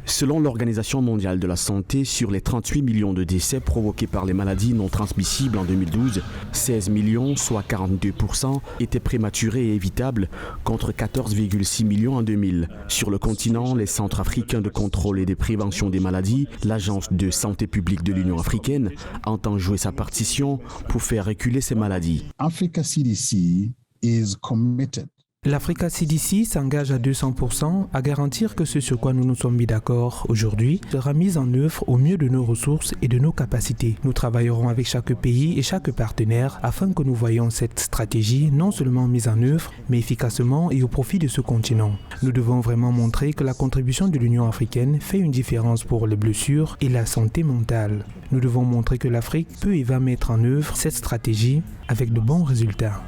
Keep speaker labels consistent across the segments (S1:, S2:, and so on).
S1: Selon l'Organisation mondiale de la santé, sur les 38 millions de décès provoqués par les maladies non transmissibles en 2012, 16 millions, soit 42%, étaient prématurés et évitables, contre 14,6 millions en 2000. Sur le continent, les centres africains de contrôle et de prévention des maladies, l'Agence de santé publique de l'Union africaine, entend jouer sa partition pour faire reculer ces maladies.
S2: Africa CDC is committed.
S3: L'Africa CDC s'engage à 200% à garantir que ce sur quoi nous nous sommes mis d'accord aujourd'hui sera mis en œuvre au mieux de nos ressources et de nos capacités. Nous travaillerons avec chaque pays et chaque partenaire afin que nous voyions cette stratégie non seulement mise en œuvre, mais efficacement et au profit de ce continent. Nous devons vraiment montrer que la contribution de l'Union africaine fait une différence pour les blessures et la santé mentale. Nous devons montrer que l'Afrique peut et va mettre en œuvre cette stratégie avec de bons résultats.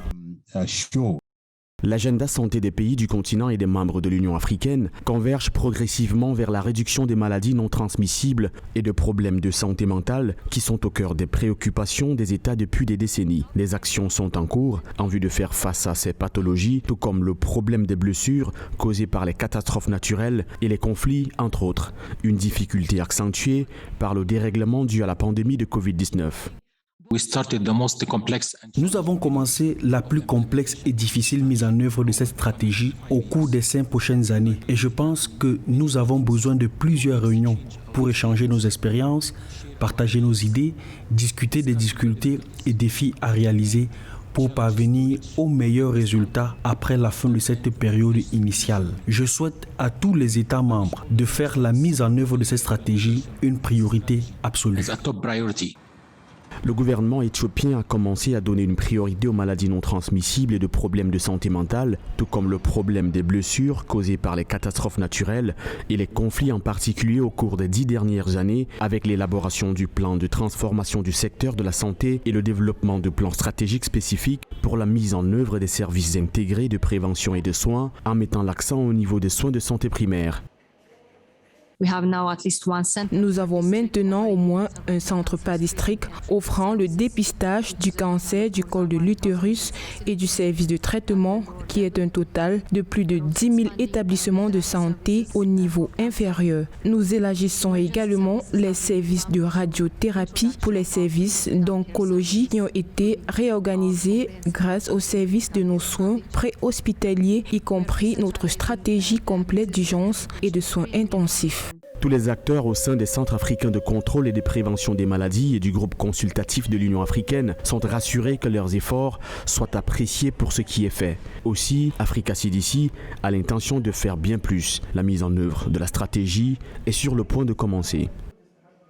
S1: L'agenda santé des pays du continent et des membres de l'Union africaine converge progressivement vers la réduction des maladies non transmissibles et de problèmes de santé mentale qui sont au cœur des préoccupations des États depuis des décennies. Des actions sont en cours en vue de faire face à ces pathologies, tout comme le problème des blessures causées par les catastrophes naturelles et les conflits, entre autres. Une difficulté accentuée par le dérèglement dû à la pandémie de Covid-19.
S4: Nous avons commencé la plus complexe et difficile mise en œuvre de cette stratégie au cours des 5 prochaines années. Et je pense que nous avons besoin de plusieurs réunions pour échanger nos expériences, partager nos idées, discuter des difficultés et défis à réaliser pour parvenir aux meilleurs résultats après la fin de cette période initiale. Je souhaite à tous les États membres de faire la mise en œuvre de cette stratégie une priorité absolue.
S1: Le gouvernement éthiopien a commencé à donner une priorité aux maladies non transmissibles et de problèmes de santé mentale, tout comme le problème des blessures causées par les catastrophes naturelles et les conflits en particulier au cours des 10 dernières années, avec l'élaboration du plan de transformation du secteur de la santé et le développement de plans stratégiques spécifiques pour la mise en œuvre des services intégrés de prévention et de soins, en mettant l'accent au niveau des soins de santé primaire.
S5: Nous avons maintenant au moins un centre par district offrant le dépistage du cancer du col de l'utérus et du service de traitement qui est un total de plus de 10 000 établissements de santé au niveau inférieur. Nous élargissons également les services de radiothérapie pour les services d'oncologie qui ont été réorganisés grâce aux services de nos soins préhospitaliers, y compris notre stratégie complète d'urgence et de soins intensifs.
S1: Tous les acteurs au sein des centres africains de contrôle et de prévention des maladies et du groupe consultatif de l'Union africaine sont rassurés que leurs efforts soient appréciés pour ce qui est fait. Aussi, Africa CDC a l'intention de faire bien plus. La mise en œuvre de la stratégie est sur le point de commencer.